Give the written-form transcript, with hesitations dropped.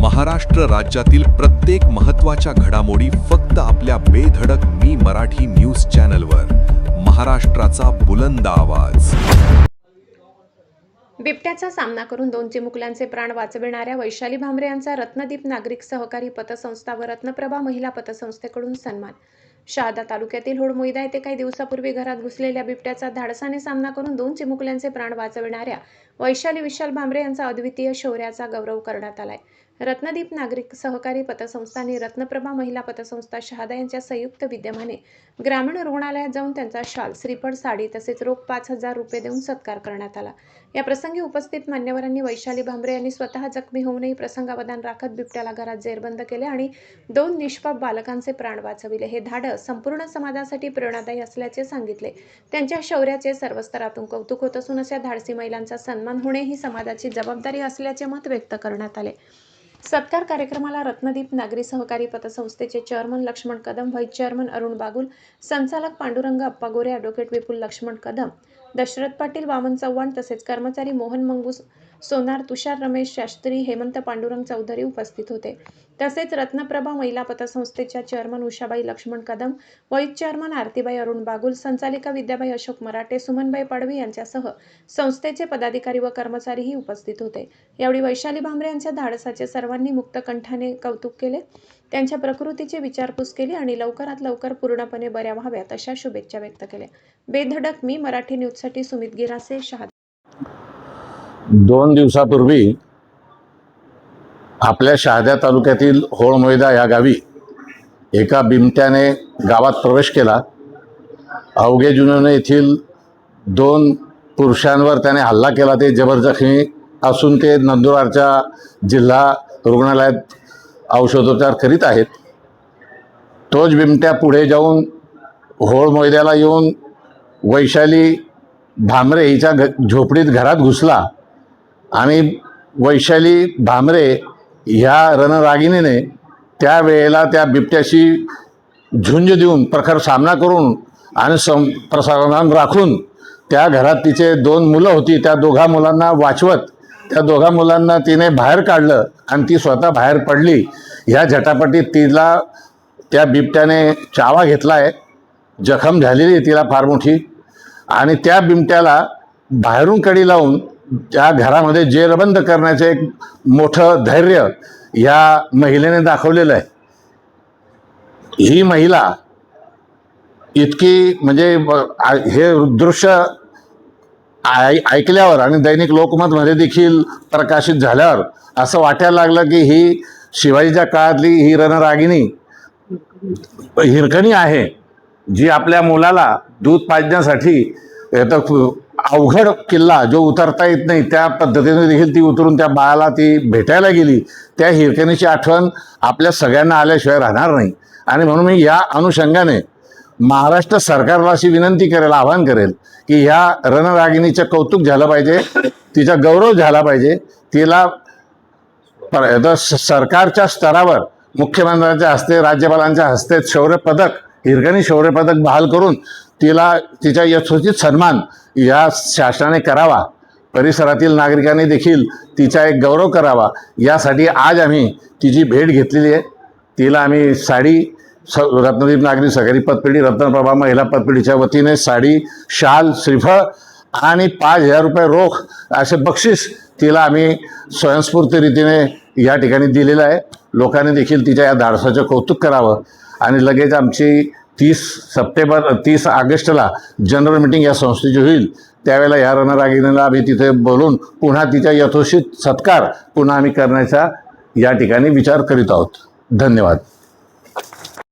महाराष्ट्र राज्यातील प्रत्येक महत्त्वाच्या घडामोडी फक्त आपल्या बेधडक मी मराठी न्यूज चॅनलवर. महाराष्ट्राचा बुलंद आवाज. बिबट्याचा सामना करून 2 चिमुकल्यांचे प्राण वाचविणाऱ्या वैशाली भामरे यांचा रत्नदीप नागरिक सहकारी पतसंस्था व रत्नप्रभा महिला पतसंस्थेकडून सन्मान. शहादा तालुक्यातील होडमोईदा येथे काही दिवसापूर्वी घरात घुसलेल्या बिबट्याचा धाडसाने सामना करून 2 चिमुकल्यांचे प्राण वाचविणाऱ्या वैशाली विशाल भामरे यांचा अद्वितीय शौर्याचा गौरव करण्यात आलाय. रत्नदीप नागरिक सहकारी पतसंस्था आणि रत्नप्रभा महिला पतसंस्था शहादा यांच्या संयुक्त विद्यमाने ग्रामीण रुग्णालयात जाऊन त्यांचा शाल, श्रीफळ, साडी तसेच रोख 5,000 रुपये देऊन सत्कार करण्यात आला. या प्रसंगी उपस्थित मान्यवरांनी वैशाली भामरे यांनी स्वतः जखमी होऊनही प्रसंगावधान राखत बिबट्याला घरात जेरबंद केले आणि 2 निष्पाप बालकांचे प्राण वाचविले. हे धाडस संपूर्ण समाजासाठी प्रेरणादायी असल्याचे सांगितले. त्यांच्या शौर्याचे सर्व स्तरातून कौतुक होत असून अशा धाडसी महिलांचा सन्मान होणे ही समाजाची जबाबदारी असल्याचे मत व्यक्त करण्यात आले. सत्कार कार्यक्रमाला रत्नदीप नागरी सहकारी पतसंस्थेचे chairman Laxman Kadam, vice chairman Arun Bagul, संचालक पांडुरंग अप्पा गोरे, ॲडव्होकेट विपुल लक्ष्मण कदम, दशरथ पाटील, वामन चव्हाण तसेच कर्मचारी मोहन मंगूस सोनार, तुषार रमेश शास्त्री, हेमंत पांडुरंग चौधरी उपस्थित होते. तसेच रत्नप्रभा महिला पतसंस्थेच्या chairman Ushabai Laxman Kadam, vice chairman Aartibai Arun Bagul, संचालिका विद्याबाई अशोक मराठे, सुमनबाई पाडवी यांच्यासह संस्थेचे पदाधिकारी व कर्मचारीही उपस्थित होते. यावेळी वैशाली भामरे यांच्या धाडसाचे सर्वांनी मुक्तकंठाने कौतुक केले. त्यांच्या प्रकृतीची विचारपूस केली आणि लवकरात लवकर पूर्णपणे बऱ्या व्हाव्यात अशा शुभेच्छा व्यक्त केल्या. बेधडक मी मराठी न्यूजसाठी सुमित गिरासे, शहादा. 2 दिवसापूर्वी आपल्या शहादा तालुक्यातील होळमोईदा या गावी एका बिबट्याने गावात प्रवेश केला. अवघे जुनोने येथील 2 पुरुषांवर त्याने हल्ला केला. ते जबर जखमी असून ते नंदुरबारच्या जिल्हा रुग्णालयात औषधोपचार करीत आहेत. तोच बिबट्या पुढे जाऊन होळमोईद्याला येऊन वैशाली भामरे हिच्या झोपडीत घरात घुसला आणि वैशाली भामरे ह्या रणरागिणीने त्यावेळेला त्या बिबट्याशी झुंज देऊन प्रखर सामना करून आणि प्रसारण राखून त्या घरात तिचे 2 मुलं होती. त्या दोघा मुलांना वाचवत त्या दोघा मुलांना तिने बाहेर काढलं आणि ती स्वतः बाहेर पडली. ह्या झटापटीत तिला त्या बिबट्याने चावा घेतला आहे. जखम झालेली तिला फार मोठी आणि त्या बिबट्याला बाहेरून कडी लावून त्या घरामध्ये जेरबंद करण्याचं एक मोठं धैर्य ह्या महिलेने दाखवलेलं आहे. ही महिला इतकी म्हणजे हे दृश्य ऐकल्यावर आणि दैनिक लोकमतमध्ये देखील प्रकाशित झाल्यावर असं वाटायला लागलं की ही शिवाजीच्या काळातली ही रणरागिणी हिरकणी आहे, जी आपल्या मुलाला दूध पाजण्यासाठी अवघड किल्ला जो उतरता येत नाही त्या पद्धतीने देखील ती उतरून त्या बाळाला ती भेटायला गेली. त्या हिरकणीची आठवण आपल्या सगळ्यांना आल्याशिवाय राहणार नाही. आणि म्हणून मी या अनुषंगाने महाराष्ट्र सरकारला अशी विनंती करेल, आवाहन करेल की ह्या रणरागिणीचं कौतुक झालं पाहिजे, तिचा गौरव झाला पाहिजे. तिला सरकारच्या स्तरावर मुख्यमंत्र्यांच्या हस्ते, राज्यपालांच्या हस्ते शौर्य पदक, हिरकणी शौर्य पदक बहाल करून तिला तिच्या यथोचित सन्मान या शासनाने करावा. परिसरातील नागरिकांनी देखील तिचा एक गौरव करावा. यासाठी आज आम्ही तिची भेट घेतलेली आहे. तिला आम्ही साडी, रत्नदीप नागरी सहकारी पतपेढी, रत्नप्रभा महिला पतपेढीच्या वतीने साडी, शाल, श्रीफळ आणि 5,000 रुपये रोख असे बक्षीस तिला आम्ही स्वयंस्फूर्त या ठिकाणी दिलेलं आहे. लोकांनी देखील तिच्या या धाडसाचं कौतुक करावं. आणि लगेच आमची 30 ऑगस्टला जनरल मीटिंग या संस्थेची होईल. त्यावेळेला या रणरागिणीला आम्ही तिथे बोलून पुन्हा तिच्या यथोचित सत्कार पुन्हा आम्ही करण्याचा या ठिकाणी विचार करीत आहोत. धन्यवाद.